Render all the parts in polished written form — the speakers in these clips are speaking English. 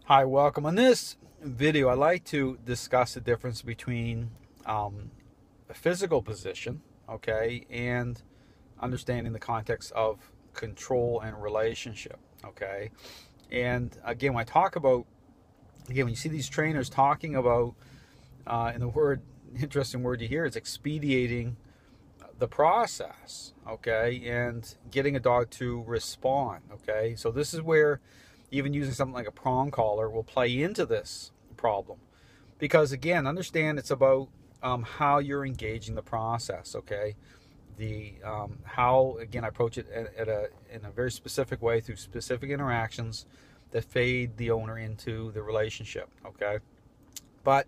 Hi, welcome. On this video, I'd like to discuss the difference between a physical position, okay, and understanding the context of control and relationship, okay. And again, when I talk about, again, when you see these trainers talking about, and the word, interesting word you hear is expediting the process, okay, and getting a dog to respond, okay. So this is where even using something like a prong collar will play into this problem, because again, understand it's about how you're engaging the process, okay. The how, again, I approach it in a very specific way through specific interactions that fade the owner into the relationship, okay. But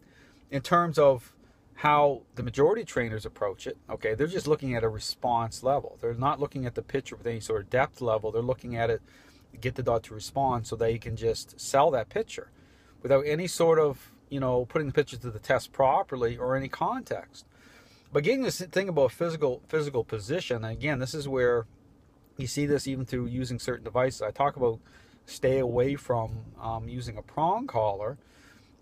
in terms of how the majority of trainers approach it, okay, they're just looking at a response level. They're not looking at the picture with any sort of depth level. They're looking at it, get the dog to respond so they can just sell that picture without any sort of, putting the picture to the test properly or any context. But getting this thing about physical position, and again, this is where you see this even through using certain devices. I talk about stay away from using a prong collar.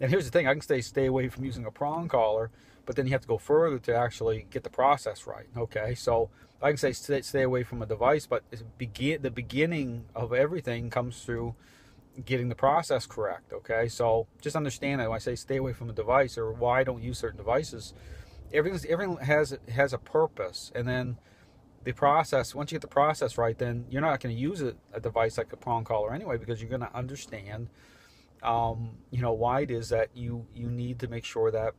And here's the thing, I can stay away from using a prong collar, but then you have to go further to actually get the process right, okay? So I can say stay away from a device, but the beginning of everything comes through getting the process correct, okay? So just understand that when I say stay away from a device or why I don't use certain devices, everything has a purpose. And then the process, once you get the process right, then you're not going to use a device like a prong collar anyway, because you're going to understand why it is that you need to make sure that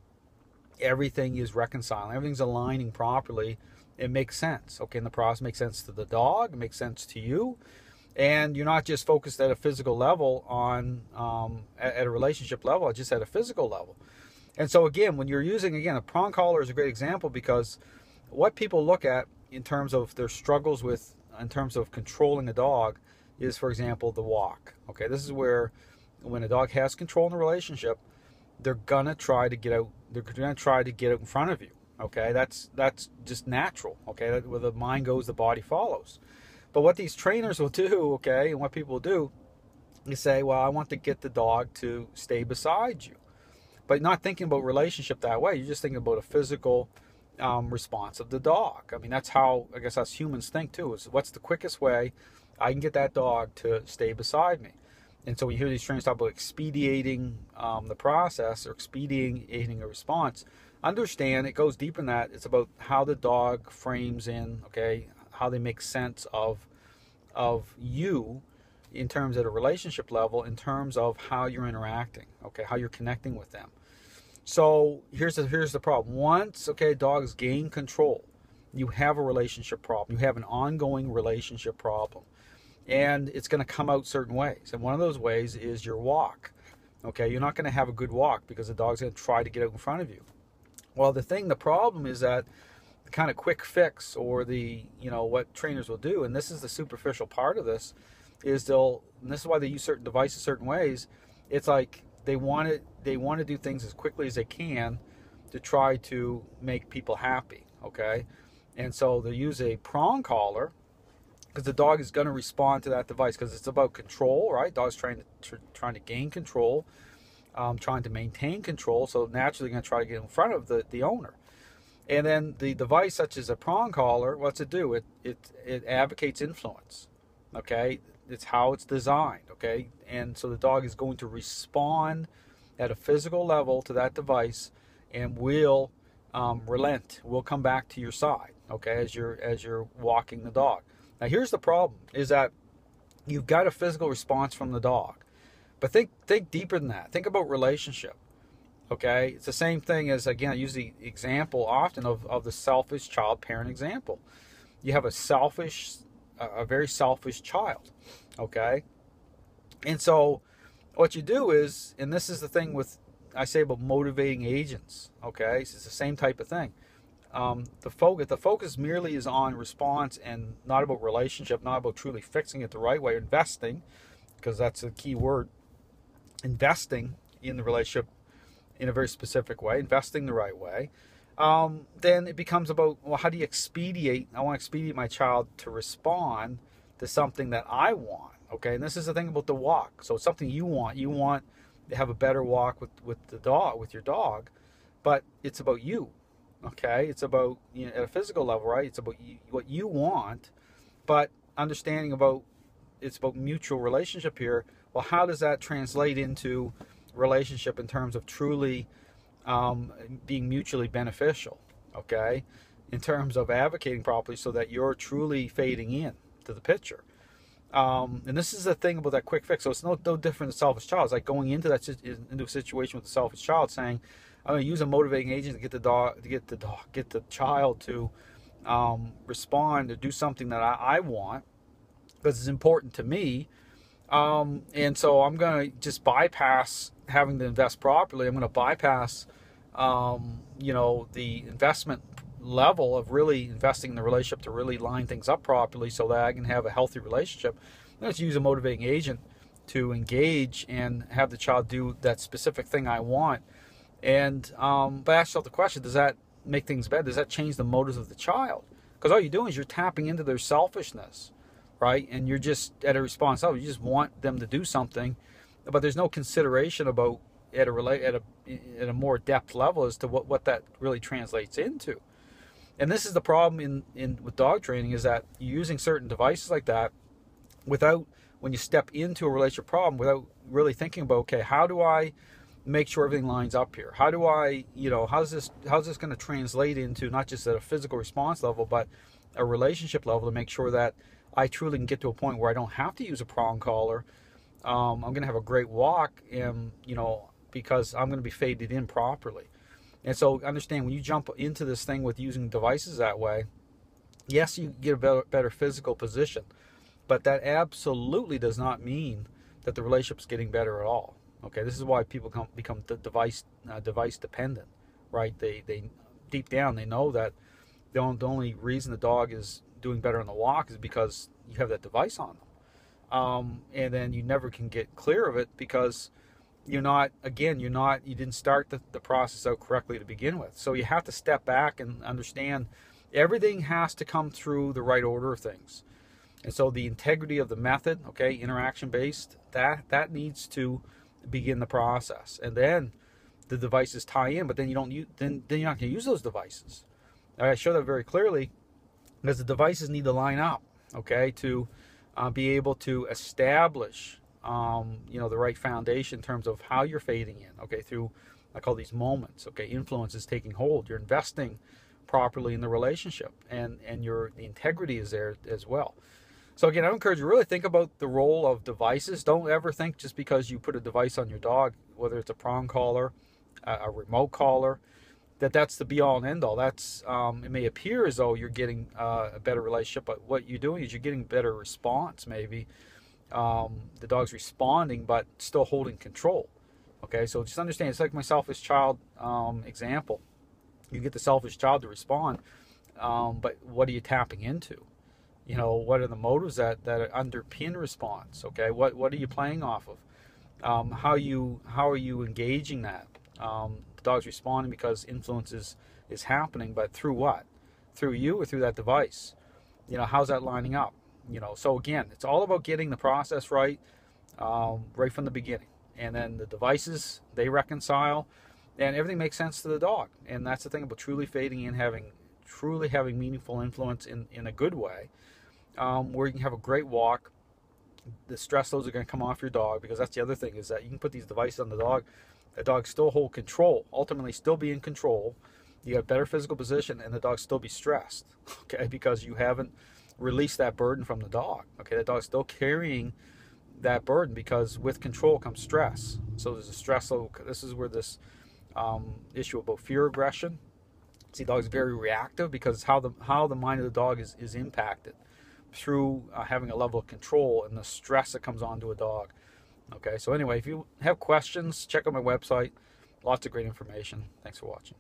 everything is reconciling, everything's aligning properly. It makes sense, okay, and the process makes sense to the dog, it makes sense to you, and you're not just focused at a physical level on at a relationship level, just at a physical level. And so again, when you're using, again, a prong collar is a great example, because what people look at in terms of their struggles with, in terms of controlling a dog, is, for example, the walk, okay. This is where when a dog has control in the relationship, they're gonna try to get out. They're gonna try to get out in front of you. Okay, that's just natural. Okay, where the mind goes, the body follows. But what these trainers will do, okay, and what people will do, is say, well, I want to get the dog to stay beside you, but not thinking about relationship that way. You're just thinking about a physical response of the dog. I mean, that's how, I guess, us humans think too. Is what's the quickest way I can get that dog to stay beside me? And so when you hear these trainers talk about expediting the process or expediting a response, understand it goes deeper than that. It's about how the dog frames in, okay, how they make sense of you in terms at a relationship level, in terms of how you're interacting, okay, how you're connecting with them. So here's the problem. Once, okay, dogs gain control, you have a relationship problem. You have an ongoing relationship problem. And it's going to come out certain ways. And one of those ways is your walk. Okay, you're not going to have a good walk because the dog's going to try to get out in front of you. Well, the problem is that the kind of quick fix, or what trainers will do, and this is the superficial part of this, is and this is why they use certain devices certain ways. It's like they want to do things as quickly as they can to try to make people happy, okay? And so they use a prong collar, because the dog is going to respond to that device, because it's about control, right? Dog's trying to gain control, trying to maintain control, so naturally going to try to get in front of the owner. And then the device, such as a prong collar, what's it do? It advocates influence, okay? It's how it's designed, okay? And so the dog is going to respond at a physical level to that device, and will relent, will come back to your side, okay, as you're walking the dog. Now here's the problem, is that you've got a physical response from the dog. But think deeper than that. Think about relationship. Okay? It's the same thing as, again, I use the example often of the selfish child-parent example. You have a very selfish child. Okay? And so what you do is, and this is the thing with, I say about motivating agents. Okay? So it's the same type of thing. The focus merely is on response and not about relationship, not about truly fixing it the right way, investing, because that's a key word, investing in the relationship in a very specific way, investing the right way. Then it becomes about, well, how do you expedite? I want to expedite my child to respond to something that I want. Okay, and this is the thing about the walk. So it's something you want. You want have a better walk with the dog, with your dog, but it's about you. Okay, it's about, you know, at a physical level, right? It's about you, what you want, but understanding about, it's about mutual relationship here. Well, how does that translate into relationship in terms of truly being mutually beneficial? Okay, in terms of advocating properly so that you're truly fading in to the picture. And this is the thing about that quick fix. So it's no different than selfish child. It's like going into into a situation with a selfish child, saying, "I'm going to use a motivating agent to get the child to respond or do something that I want because it's important to me." And so I'm going to just bypass having to invest properly. I'm going to bypass, you know, the investment level of really investing in the relationship to really line things up properly so that I can have a healthy relationship. Let's use a motivating agent to engage and have the child do that specific thing I want. And but ask yourself the question: does that make things better? Does that change the motives of the child? Because all you're doing is you're tapping into their selfishness, right? And you're just at a response level. You just want them to do something, but there's no consideration about at a more depth level as to what that really translates into. And this is the problem with dog training, is that you're using certain devices like that without, when you step into a relationship problem, without really thinking about, okay, how do I make sure everything lines up here? How do I, you know, how's this going to translate into not just at a physical response level, but a relationship level, to make sure that I truly can get to a point where I don't have to use a prong collar. I'm going to have a great walk, and, you know, because I'm going to be faded in properly. And so understand, when you jump into this thing with using devices that way, yes, you get a better physical position, but that absolutely does not mean that the relationship's getting better at all. Okay, this is why people become device dependent, right? They deep down, they know that the only reason the dog is doing better on the walk is because you have that device on them. And then you never can get clear of it because you didn't start the process out correctly to begin with. So you have to step back and understand everything has to come through the right order of things. And so the integrity of the method, okay, interaction based, that needs to begin the process. And then the devices tie in, but then you're not going to use those devices. I show that very clearly because the devices need to line up, okay, to be able to establish you know, the right foundation in terms of how you're fading in, okay, through, I call these moments, okay, influence is taking hold. You're investing properly in the relationship, and the integrity is there as well. So again, I encourage you to really think about the role of devices. Don't ever think just because you put a device on your dog, whether it's a prong collar, a remote collar, that's the be-all and end-all. That's it may appear as though you're getting a better relationship, but what you're doing is you're getting better response, maybe. The dog's responding but still holding control. Okay, so just understand, it's like my selfish child example. You get the selfish child to respond, but what are you tapping into? You know, what are the motives that underpin response? Okay, what are you playing off of? How are you engaging that? The dog's responding because influence is happening, but through what? Through you or through that device? You know, how's that lining up? You know, so again, it's all about getting the process right, right from the beginning. And then the devices, they reconcile, and everything makes sense to the dog. And that's the thing about truly fading in, truly having meaningful influence in a good way, where you can have a great walk. The stress loads are going to come off your dog, because that's the other thing, is that you can put these devices on the dog still hold control, ultimately still be in control. You have better physical position, and the dog still be stressed, okay, because you haven't released that burden from the dog. Okay, the dog's still carrying that burden, because with control comes stress. So there's a stress level. This is where this issue about fear aggression. See, the dog's very reactive because how the mind of the dog is impacted through having a level of control and the stress that comes onto a dog. Okay, so anyway, if you have questions, check out my website. Lots of great information. Thanks for watching.